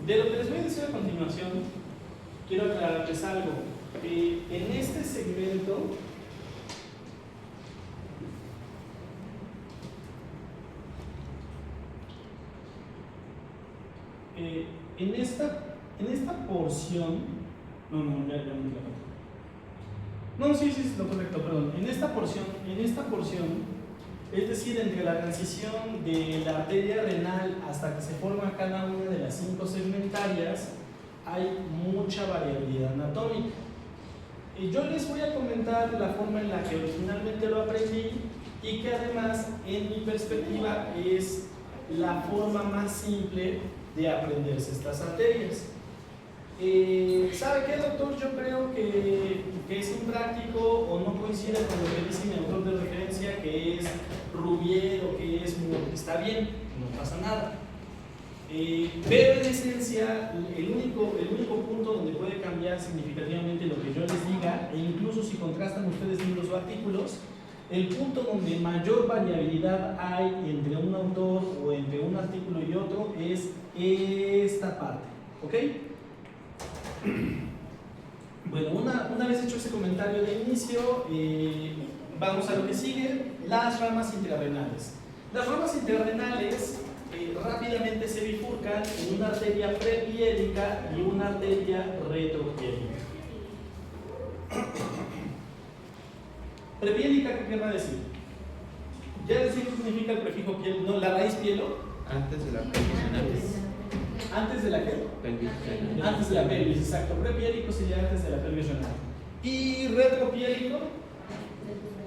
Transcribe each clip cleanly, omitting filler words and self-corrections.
De lo que les voy a decir a continuación, quiero aclararles algo. En este segmento, en esta porción, ya me equivoqué. No, sí, es lo correcto, perdón. En esta porción, es decir, entre la transición de la arteria renal hasta que se forma cada una de las 5 segmentarias, hay mucha variabilidad anatómica. Yo les voy a comentar la forma en la que originalmente lo aprendí y que además, en mi perspectiva, es la forma más simple de aprenderse estas arterias. ¿Sabe qué, doctor? Yo creo que es impráctico o no coincide con lo que dice mi autor de referencia, que es Rubier o que es Moore. Está bien, no pasa nada. Pero en esencia, el único punto donde puede cambiar significativamente lo que yo les diga, e incluso si contrastan ustedes libros o artículos, el punto donde mayor variabilidad hay entre un autor o entre un artículo y otro es esta parte, ¿ok? Bueno, una vez hecho ese comentario de inicio, vamos a lo que sigue, las ramas intrarrenales. Las ramas intrarrenales rápidamente se bifurcan en una arteria prepiélica y una arteria retropiélica. Prepiélica, ¿qué querrá decir? Ya decir qué significa el prefijo piel, no, la raíz pielo. Antes de la pelvis renal. ¿Antes de la qué? Pelvis renal. Antes de la pelvis, exacto. Prepiélico sería antes de la pelvis renal. ¿Y retropiélico?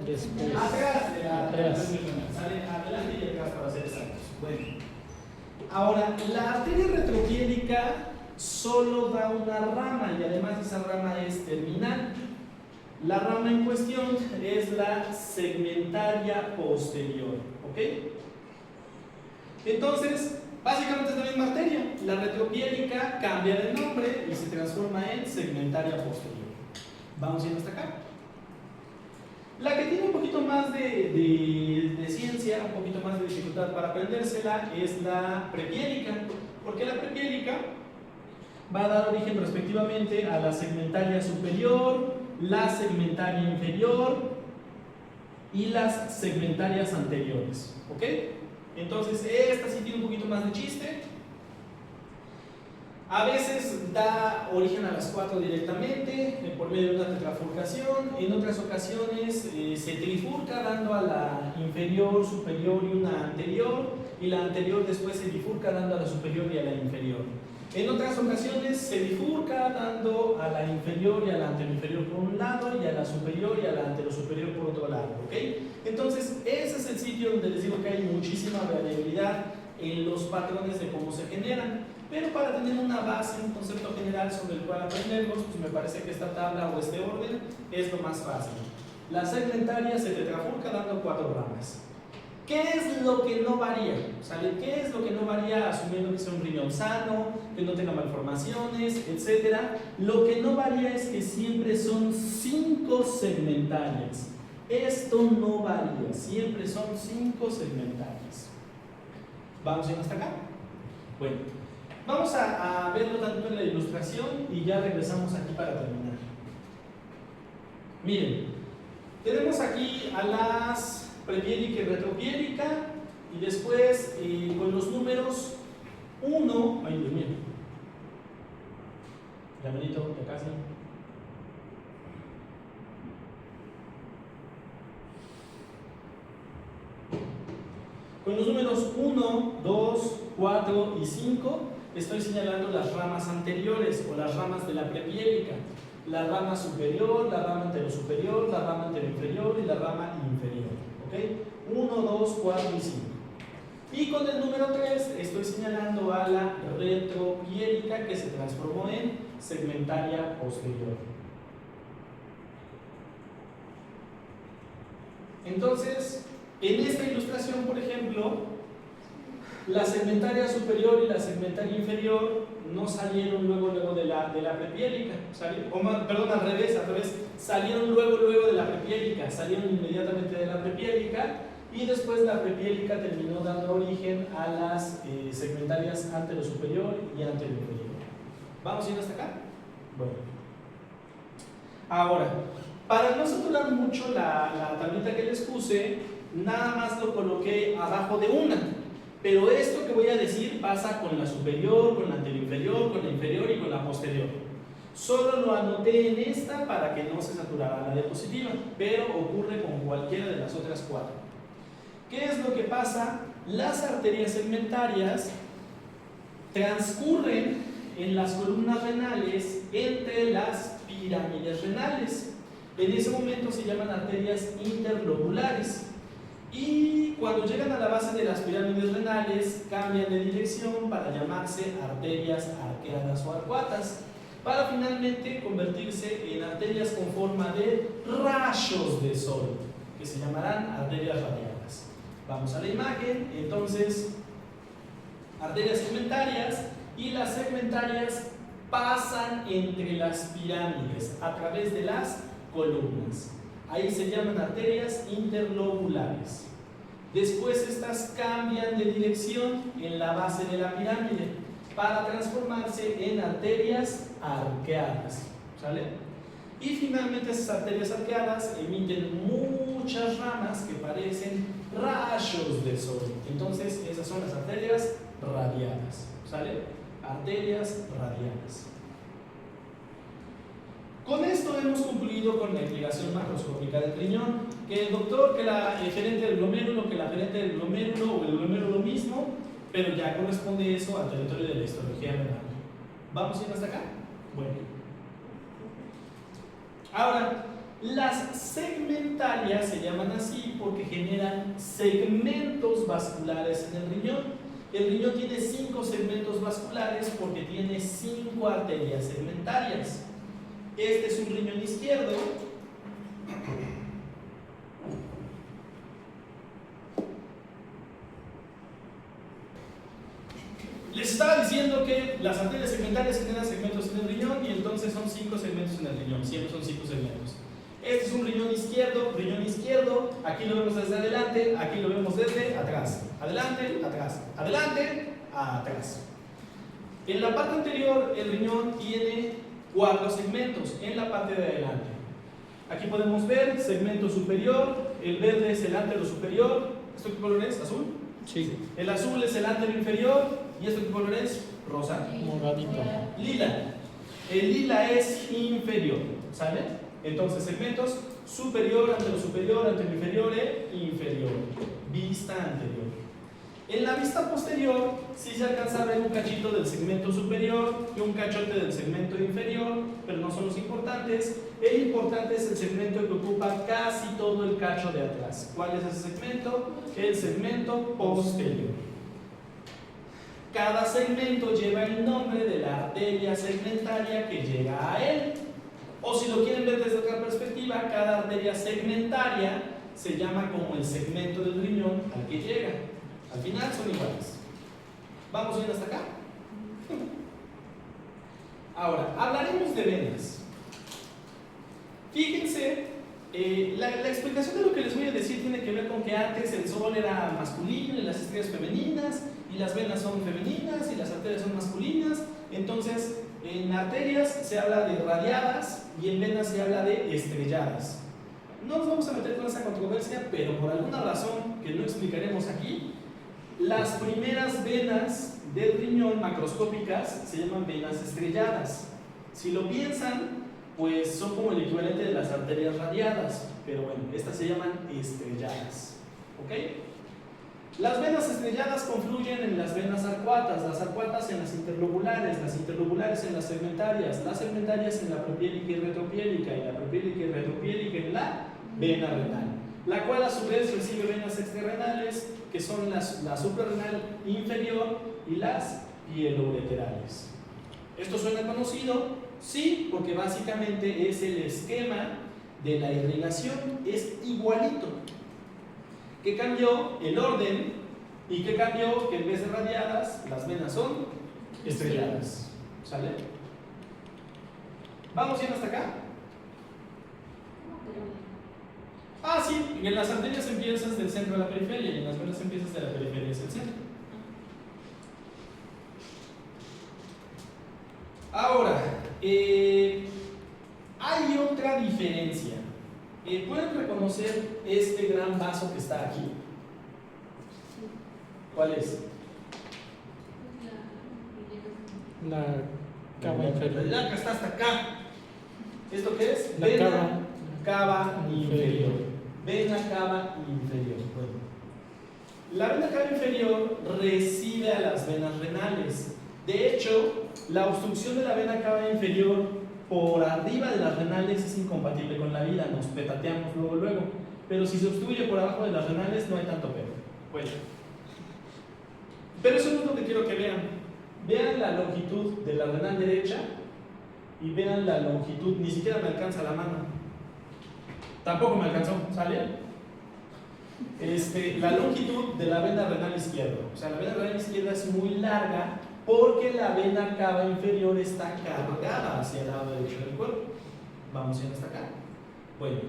Después. Atrás de la pelvis renal. Sale adelante y atrás para ser exactos. Bueno. Ahora, la arteria retropiélica solo da una rama y además esa rama es terminal. La rama en cuestión es la segmentaria posterior, ¿ok? Entonces, básicamente es la misma arteria. La retropiélica cambia de nombre y se transforma en segmentaria posterior. Vamos yendo hasta acá. La que tiene un poquito más de ciencia, un poquito más de dificultad para aprendérsela, es la prepiélica, porque la prepiélica va a dar origen respectivamente a la segmentaria superior, la segmentaria inferior y las segmentarias anteriores, ¿ok? Entonces, esta sí tiene un poquito más de chiste. A veces da origen a las 4 directamente, por medio de una tetrafurcación. En otras ocasiones se trifurca dando a la inferior, superior y una anterior, y la anterior después se bifurca dando a la superior y a la inferior. En otras ocasiones se bifurca dando a la inferior y a la anteroinferior por un lado y a la superior y a la anterosuperior por otro lado, ¿ok? Entonces, ese es el sitio donde les digo que hay muchísima variabilidad en los patrones de cómo se generan. Pero para tener una base, un concepto general sobre el cual aprenderlos, pues me parece que esta tabla o este orden es lo más fácil. La segmentaria se tetrafurca dando 4 ramas. ¿Qué es lo que no varía? ¿Sale? ¿Qué es lo que no varía asumiendo que sea un riñón sano, que no tenga malformaciones, etcétera? Lo que no varía es que siempre son 5 segmentarias. Esto no varía, siempre son 5 segmentarias. ¿Vamos bien hasta acá? Bueno, vamos a verlo tanto en la ilustración y ya regresamos aquí para terminar. Miren, tenemos aquí a las prepiélica y retropiélica, y después con los números 1, ay Dios mío, ya medito, ya casi. Con los números 1, 2, 4 y 5 estoy señalando las ramas anteriores o las ramas de la prepiélica. La rama superior, la rama anterosuperior, la rama anteroinferior y la rama inferior. ¿Ok? 1, 2, 4 y 5. Y con el número 3 estoy señalando a la retropiélica que se transformó en segmentaria posterior. Entonces, en esta ilustración, por ejemplo, la segmentaria superior y la segmentaria inferior no salieron luego de la prepiélica, perdón, al revés, salieron luego de la prepiélica, salieron inmediatamente de la prepiélica y después la prepiélica terminó dando origen a las segmentarias anterosuperior y anteroinferior. ¿Vamos bien hasta acá? Bueno. Ahora, para no saturar mucho la tablita que les puse, nada más lo coloqué abajo de una. Pero esto que voy a decir pasa con la superior, con la anteroinferior, con la inferior y con la posterior. Solo lo anoté en esta para que no se saturara la diapositiva, pero ocurre con cualquiera de las otras cuatro. ¿Qué es lo que pasa? Las arterias segmentarias transcurren en las columnas renales entre las pirámides renales. En ese momento se llaman arterias interlobulares. Y cuando llegan a la base de las pirámides renales, cambian de dirección para llamarse arterias arqueadas o arcuatas, para finalmente convertirse en arterias con forma de rayos de sol, que se llamarán arterias radiadas. Vamos a la imagen. Entonces, arterias segmentarias, y las segmentarias pasan entre las pirámides a través de las columnas. Ahí se llaman arterias interlobulares. Después estas cambian de dirección en la base de la pirámide para transformarse en arterias arqueadas, ¿sale? Y finalmente esas arterias arqueadas emiten muchas ramas que parecen rayos de sol. Entonces esas son las arterias radiadas, ¿sale? Arterias radiadas. Con esto hemos concluido con la irrigación macroscópica del riñón. Que el doctor, que la eferente del glomérulo, que la aferente del glomérulo o el glomérulo mismo, pero ya corresponde eso al territorio de la histología renal. ¿Vamos a ir hasta acá? Bueno. Ahora, las segmentarias se llaman así porque generan segmentos vasculares en el riñón. El riñón tiene 5 segmentos vasculares porque tiene 5 arterias segmentarias. Este es un riñón izquierdo. Les estaba diciendo que las arterias segmentarias generan segmentos en el riñón y entonces son 5 segmentos en el riñón, siempre son 5 segmentos. Este es un riñón izquierdo, aquí lo vemos desde adelante, aquí lo vemos desde atrás. Adelante, atrás, adelante, atrás. En la parte anterior el riñón tiene 4 segmentos en la parte de adelante. Aquí podemos ver segmento superior, el verde es el antero superior. ¿Esto qué color es? ¿Azul? Sí. El azul es el antero inferior y ¿esto qué color es? Rosa. Moradito. Lila. El lila es inferior, ¿sale? Entonces segmentos superior, antero inferior e inferior. Vista anterior. En la vista posterior sí se alcanza a ver un cachito del segmento superior y un cachote del segmento inferior, pero no son los importantes. El importante es el segmento que ocupa casi todo el cacho de atrás. ¿Cuál es ese segmento? El segmento posterior. Cada segmento lleva el nombre de la arteria segmentaria que llega a él. O si lo quieren ver desde otra perspectiva, cada arteria segmentaria se llama como el segmento del riñón al que llega. Al final son iguales. ¿Vamos bien hasta acá? Ahora, hablaremos de venas. Fíjense, la explicación de lo que les voy a decir tiene que ver con que antes el sol era masculino y las estrellas femeninas, y las venas son femeninas y las arterias son masculinas. Entonces, en arterias se habla de radiadas y en venas se habla de estrelladas. No nos vamos a meter con esa controversia, pero por alguna razón que no explicaremos aquí, las primeras venas del riñón macroscópicas se llaman venas estrelladas. Si lo piensan, pues son como el equivalente de las arterias radiadas, pero bueno, estas se llaman estrelladas. ¿Ok? Las venas estrelladas confluyen en las venas arcuatas, las arcuatas en las interlobulares en las segmentarias en la propiélica y retropiélica, y la propiélica y retropiélica en la vena renal, la cual a su vez recibe venas extrarrenales, que son la suprarrenal inferior y las pieloureterales. ¿Esto suena conocido? Sí, porque básicamente es el esquema de la irrigación, es igualito. ¿Qué cambió? El orden. ¿Y qué cambió? Que en vez de radiadas, las venas son estrelladas. ¿Sale? ¿Vamos bien hasta acá? Ah, sí, en las arterias empiezas del centro a la periferia y en las venas empiezas de la periferia hacia el centro. Ahora, hay otra diferencia. ¿Pueden reconocer este gran vaso que está aquí? ¿Cuál es? La cava inferior. La que está hasta acá. ¿Esto qué es? La Vena cava cava inferior. inferior. Vena cava inferior. Bueno. La vena cava inferior recibe a las venas renales. De hecho, la obstrucción de la vena cava inferior por arriba de las renales es incompatible con la vida, nos petateamos luego. Pero si se obstruye por abajo de las renales, no hay tanto pedo. Bueno. Pero eso no es lo que quiero que vean. Vean la longitud de la renal derecha y vean la longitud, ni siquiera me alcanza la mano. Tampoco me alcanzó, ¿sale? La longitud de la vena renal izquierda. O sea, la vena renal izquierda es muy larga porque la vena cava inferior está cargada hacia el lado derecho del cuerpo. Vamos yendo hasta acá. Bueno,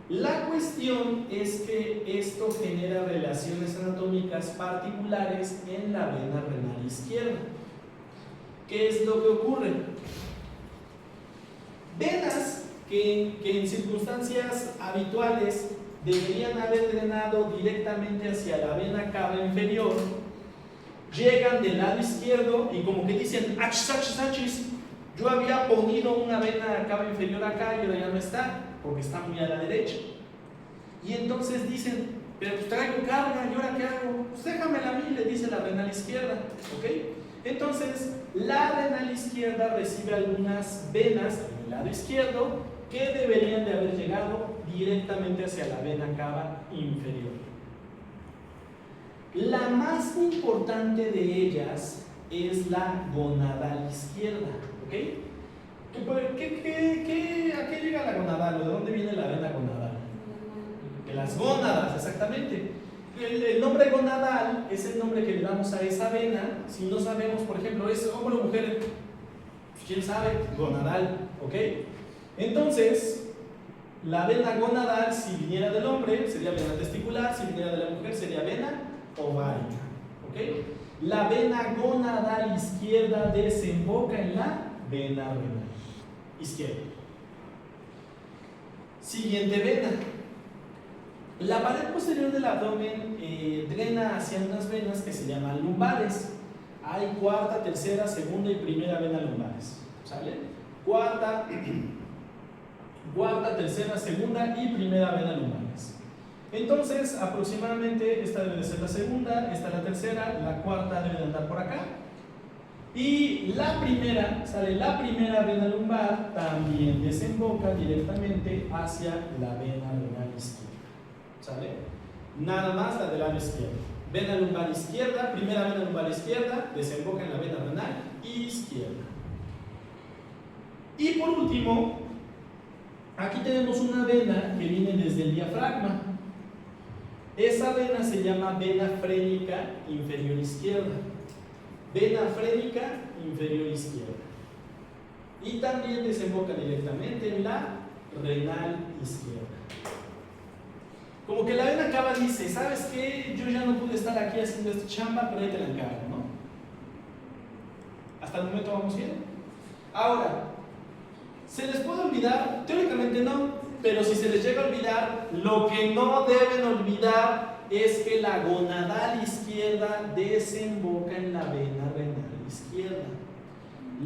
la cuestión es que esto genera relaciones anatómicas particulares en la vena renal izquierda. ¿Qué es lo que ocurre? Venas que en circunstancias habituales deberían haber drenado directamente hacia la vena cava inferior, llegan del lado izquierdo y como que dicen, achis, achis, achis, yo había ponido una vena cava inferior acá y ahora ya no está, porque está muy a la derecha. Y entonces dicen, pero pues traigo carga, ¿y ahora qué hago? Pues déjamela a mí, le dice la renal izquierda, ¿ok? Entonces, la renal izquierda recibe algunas venas en el lado izquierdo que deberían de haber llegado directamente hacia la vena cava inferior. La más importante de ellas es la gonadal izquierda, ¿ok? ¿A qué llega la gonadal? ¿De dónde viene la vena gonadal? De las gónadas, exactamente. El nombre gonadal es el nombre que le damos a esa vena. Si no sabemos, por ejemplo, ¿es hombre o mujer? ¿Quién sabe? Gonadal, ¿ok? Entonces, la vena gonadal, si viniera del hombre, sería vena testicular, si viniera de la mujer, sería vena ovárica, ¿ok? La vena gonadal izquierda desemboca en la vena renal izquierda. Siguiente vena. La pared posterior del abdomen drena hacia unas venas que se llaman lumbares. Hay cuarta, tercera, segunda y primera vena lumbares. ¿Sale? Cuarta, tercera, segunda y primera vena lumbares. Entonces, aproximadamente esta debe de ser la segunda, esta la tercera, la cuarta debe de andar por acá. Y la primera, sale la primera vena lumbar, también desemboca directamente hacia la vena renal izquierda. ¿Sale? Nada más la del lado izquierdo. Vena lumbar izquierda, primera vena lumbar izquierda, desemboca en la vena renal izquierda. Y por último, aquí tenemos una vena que viene desde el diafragma. Esa vena se llama vena frénica inferior izquierda. Vena frénica inferior izquierda. Y también desemboca directamente en la renal izquierda. Como que la vena cava dice, ¿sabes qué? Yo ya no pude estar aquí haciendo esta chamba, pero ahí te la encargo, ¿no? ¿Hasta el momento vamos bien? Ahora, ¿se les puede olvidar? Teóricamente no, pero si se les llega a olvidar, lo que no deben olvidar es que la gonadal izquierda desemboca en la vena renal izquierda.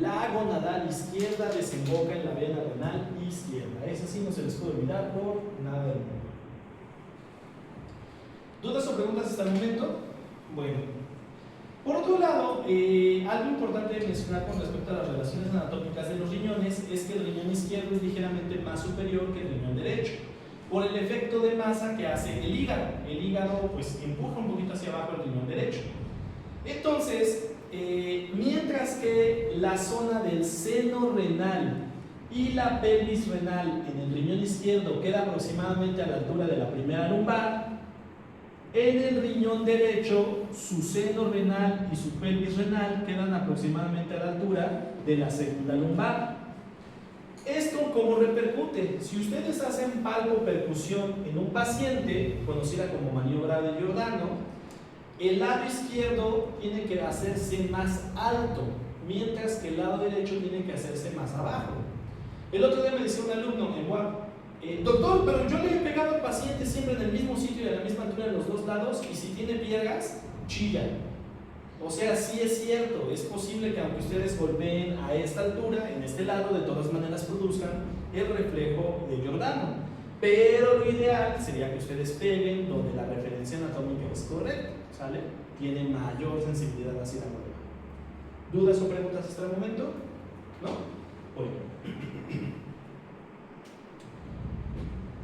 La gonadal izquierda desemboca en la vena renal izquierda. Eso sí no se les puede olvidar por nada del mundo. ¿Dudas o preguntas hasta el momento? Bueno. Por otro lado, algo importante de mencionar con respecto a las relaciones anatómicas de los riñones es que el riñón izquierdo es ligeramente más superior que el riñón derecho, por el efecto de masa que hace el hígado. El hígado pues empuja un poquito hacia abajo el riñón derecho. Entonces, mientras que la zona del seno renal y la pelvis renal en el riñón izquierdo queda aproximadamente a la altura de la primera lumbar, en el riñón derecho, su seno renal y su pelvis renal quedan aproximadamente a la altura de la segunda lumbar. ¿Esto cómo repercute? Si ustedes hacen palpopercusión en un paciente, conocida como maniobra de Giordano, el lado izquierdo tiene que hacerse más alto mientras que el lado derecho tiene que hacerse más abajo. El otro día me decía un alumno en WAP, doctor, pero yo le he pegado al paciente siempre en el mismo sitio y a la misma altura en los dos lados, y si tiene piedras, chilla. O sea, sí es cierto, es posible que aunque ustedes golpeen a esta altura, en este lado, de todas maneras produzcan el reflejo de Giordano. Pero lo ideal sería que ustedes peguen donde la referencia anatómica es correcta, ¿sale? Tiene mayor sensibilidad hacia la prueba. ¿Dudas o preguntas hasta el momento? ¿No? Bueno.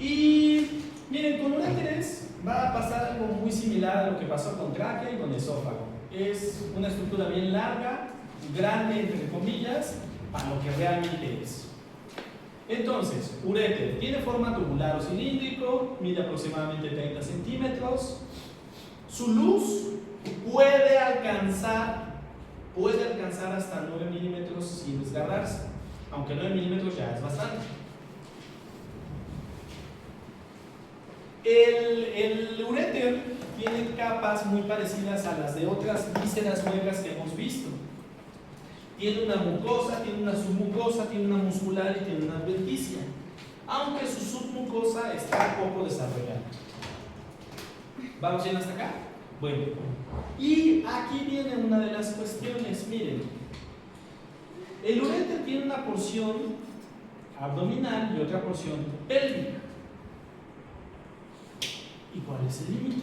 Y miren, con uréteres va a pasar algo muy similar a lo que pasó con tráquea y con esófago. Es una estructura bien larga, grande entre comillas, para lo que realmente es. Entonces, uréter tiene forma tubular o cilíndrico, mide aproximadamente 30 centímetros. Su luz puede alcanzar hasta 9 milímetros sin desgarrarse, aunque 9 milímetros ya es bastante. El uréter tiene capas muy parecidas a las de otras vísceras nuevas que hemos visto. Tiene una mucosa, tiene una submucosa, tiene una muscular y tiene una adventicia, aunque su submucosa está poco desarrollada. ¿Vamos bien hasta acá? Bueno, y aquí viene una de las cuestiones. Miren, el uréter tiene una porción abdominal y otra porción pélvica. ¿Y cuál es el límite?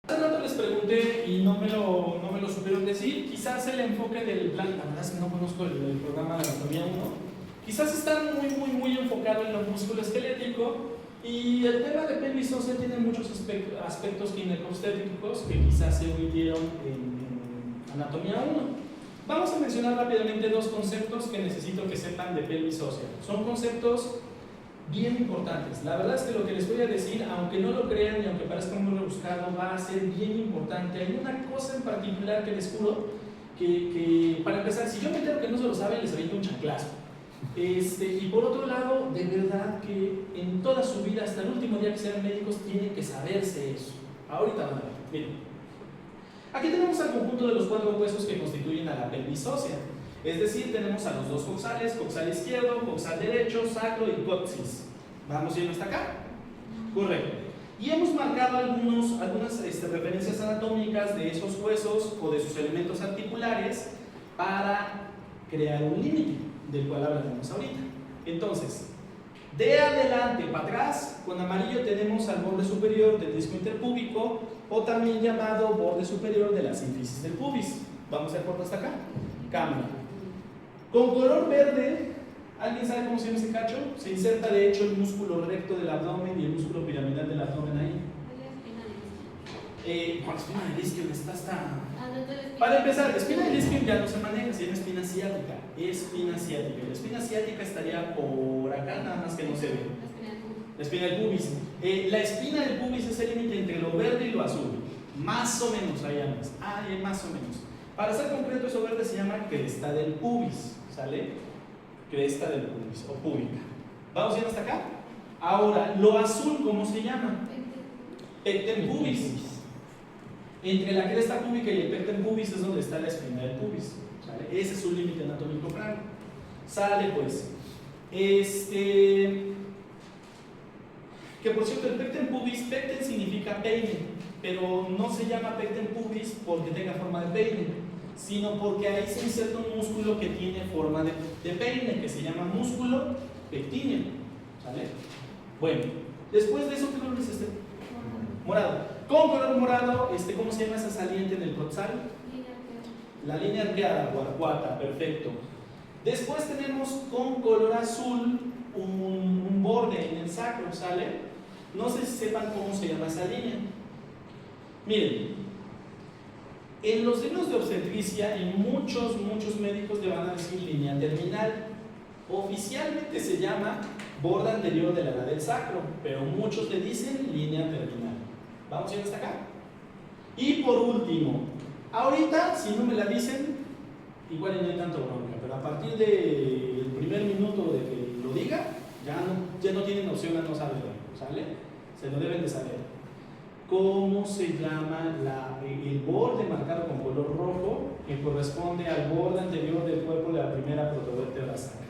Hace rato les pregunté y no me lo supieron decir. Quizás el enfoque del plan, la verdad es que no conozco el programa de Anatomía 1, quizás está muy enfocado en lo musculoesquelético, y el tema de pelvis ósea tiene muchos aspectos ginecobstétricos que quizás se omitieron en Anatomía 1. Vamos a mencionar rápidamente dos conceptos que necesito que sepan de pelvis ósea. Son conceptos bien importantes. La verdad es que lo que les voy a decir, aunque no lo crean y aunque parezca muy rebuscado, va a ser bien importante. Hay una cosa en particular que les juro que para empezar, si yo me entero que no se lo saben, les aviento un chanclazo. Y por otro lado, de verdad que en toda su vida, hasta el último día que sean médicos, tienen que saberse eso. Ahorita van a ver. Miren. Aquí tenemos al conjunto de los 4 huesos que constituyen a la pelvis ósea. Es decir, tenemos a los dos coxales, coxal izquierdo, coxal derecho, sacro y coxis. ¿Vamos bien hasta acá? Correcto. Y hemos marcado algunas referencias anatómicas de esos huesos o de sus elementos articulares para crear un límite, del cual hablaremos ahorita. Entonces, de adelante para atrás, con amarillo tenemos al borde superior del disco interpúbico, o también llamado borde superior de la sínfisis del pubis. ¿Vamos a corto hasta acá? Cámara. Con color verde, ¿alguien sabe cómo se llama ese cacho? Se inserta de hecho el músculo recto del abdomen y el músculo piramidal del abdomen ahí. ¿Cuál espina del isquion? Está hasta... Para empezar, espina del isquion ya no se maneja, se llama espina ciática. Espina ciática. La espina ciática estaría por acá, nada más que no se ve. La espina del pubis. La espina del pubis es el límite entre lo verde y lo azul. Más o menos, ahí llamas. Más o menos. Para ser concreto, eso verde se llama cresta del pubis. ¿Sale? Cresta del pubis o púbica. ¿Vamos bien hasta acá? Ahora, lo azul, ¿cómo se llama? Pecten pubis. Entre la cresta púbica y el pecten pubis es donde está la espina del pubis. ¿Sale? Ese es su límite anatómico franco. Sale pues. Que por cierto, el pecten pubis, pecten significa peine, pero no se llama pecten pubis porque tenga forma de peine, sino porque ahí se inserta un músculo que tiene forma de peine, que se llama músculo pectíneo. ¿Sale? Bueno, después de eso, ¿qué color es este? Morado. Con color morado, ¿cómo se llama esa saliente en el coxal? La línea arqueada, guarcuata, perfecto. Después tenemos con color azul un borde en el sacro, ¿sale? No sé si sepan cómo se llama esa línea. Miren, en los libros de obstetricia y muchos médicos le van a decir línea terminal. Oficialmente se llama borde anterior de la ala del sacro, pero muchos le dicen línea terminal. ¿Vamos bien hasta acá? Y por último, ahorita si no me la dicen, igual no hay tanto bronca, pero a partir del primer minuto de que lo diga, ya no tienen opción a no saberlo, ¿sale? se lo deben de saber. ¿Cómo se llama el borde marcado con color rojo que corresponde al borde anterior del cuerpo de la primera protovértebra sacra?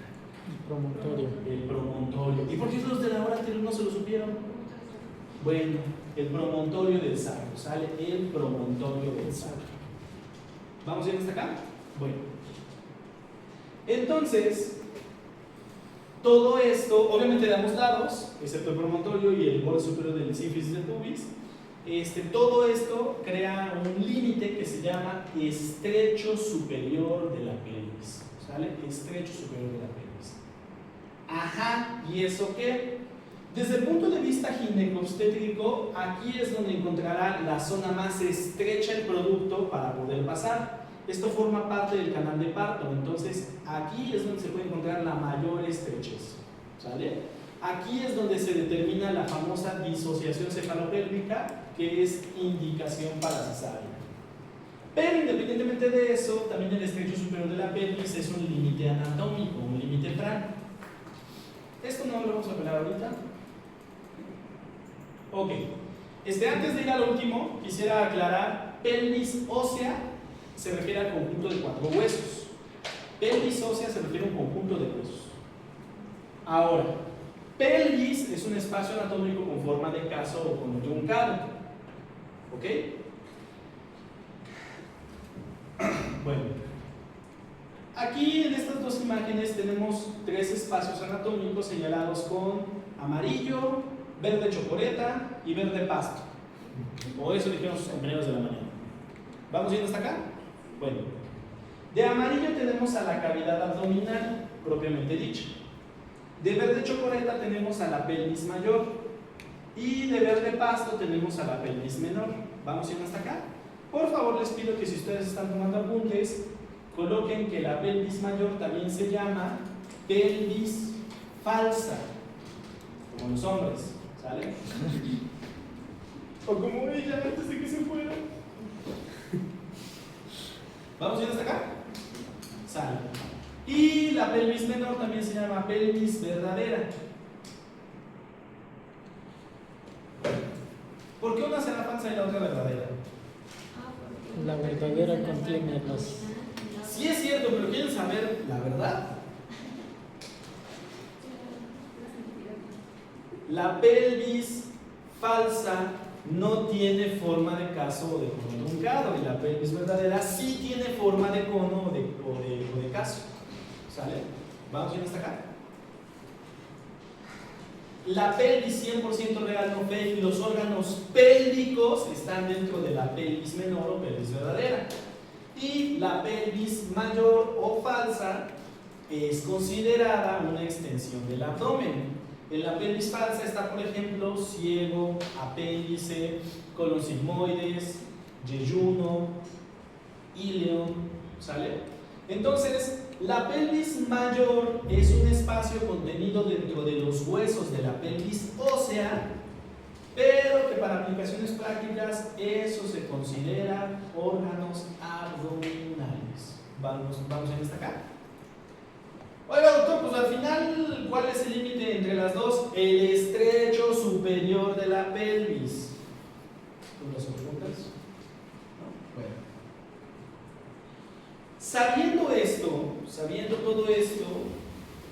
El promontorio. El promontorio. ¿Y por qué los de la hora anterior no se lo supieron? Bueno, el promontorio del sacro, sale el promontorio del sacro. ¿Vamos bien hasta acá? Bueno. Entonces, todo esto, obviamente de ambos lados, excepto el promontorio y el borde superior del sínfisis del pubis, todo esto crea un límite que se llama estrecho superior de la pelvis. ¿Sale? Estrecho superior de la pelvis. Ajá, ¿y eso qué? Desde el punto de vista ginecobstétrico, aquí es donde encontrará la zona más estrecha el producto para poder pasar. Esto forma parte del canal de parto, entonces aquí es donde se puede encontrar la mayor estrechez. ¿Sale? Aquí es donde se determina la famosa disociación cefalopélvica, que es indicación para cesárea. Pero independientemente de eso, también el estrecho superior de la pelvis es un límite anatómico, un límite franco. Esto no lo vamos a hablar ahorita. Ok. Antes de ir al último, quisiera aclarar, pelvis ósea se refiere al conjunto de 4 huesos. Pelvis ósea se refiere a un conjunto de huesos. Ahora, pelvis es un espacio anatómico con forma de caso o con truncado. ¿Ok? Bueno, aquí en estas dos imágenes tenemos 3 espacios anatómicos señalados con amarillo, verde chocoleta y verde pasto. O eso dijeron sus compañeros de la mañana. ¿Vamos viendo hasta acá? Bueno, de amarillo tenemos a la cavidad abdominal, propiamente dicha. De verde chocoleta tenemos a la pelvis mayor. Y de verde pasto tenemos a la pelvis menor. ¿Vamos viendo hasta acá? Por favor, les pido que si ustedes están tomando apuntes, coloquen que la pelvis mayor también se llama pelvis falsa, como los hombres, ¿sale? O como ella antes de que se fuera. ¿Vamos bien hasta acá? Sale. Y la pelvis menor también se llama pelvis verdadera. ¿Por qué una será falsa y la otra verdadera? La verdadera contiene los... Sí es cierto, pero ¿quieren saber la verdad? La pelvis falsa no tiene forma de caso o de cono truncado, y la pelvis verdadera sí tiene forma de cono o de caso. ¿Sale? ¿Vamos bien hasta acá? La pelvis 100% real, no fake, y los órganos pélvicos están dentro de la pelvis menor o pelvis verdadera. Y la pelvis mayor o falsa es considerada una extensión del abdomen. En la pelvis falsa está, por ejemplo, ciego, apéndice, colon sigmoides, yeyuno, íleon, ¿sale? Entonces, la pelvis mayor es un espacio contenido dentro de los huesos de la pelvis ósea, pero que para aplicaciones prácticas eso se considera órganos abdominales. ¿Vamos en esta acá? Oiga, doctor, pues al final, ¿cuál es el límite entre las dos? El estrecho superior de la pelvis. ¿Tú lo preguntas? ¿No? Bueno. Sabiendo todo esto,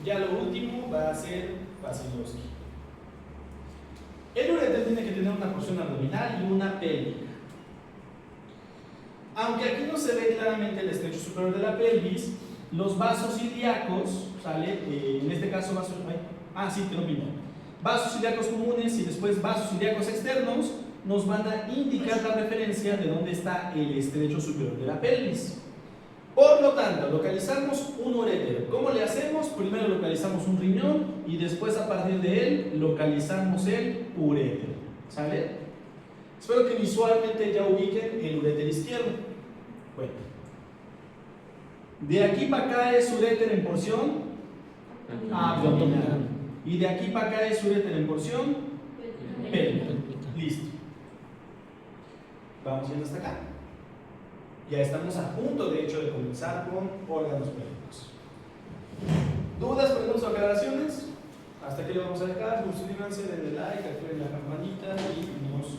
ya lo último va a ser Vasilowski. El uréter tiene que tener una porción abdominal y una pélvica. Aunque aquí no se ve claramente el estrecho superior de la pelvis, los vasos ilíacos, ¿sale? En este caso vasos, vasos ilíacos comunes y después vasos ilíacos externos nos van a indicar la referencia de dónde está el estrecho superior de la pelvis. Por lo tanto, localizamos un uréter. ¿Cómo le hacemos? Primero localizamos un riñón y después a partir de él localizamos el uréter. ¿Sale? Espero que visualmente ya ubiquen el uréter izquierdo. Bueno. De aquí para acá es uréter en porción abdominal. Y de aquí para acá es uréter en porción pélvica. Listo. Vamos yendo hasta acá. Ya estamos a punto, de hecho, de comenzar con órganos pélvicos. ¿Dudas, preguntas o aclaraciones? Hasta hasta aquí lo vamos a dejar. Suscríbanse, denle like, activen la campanita y nos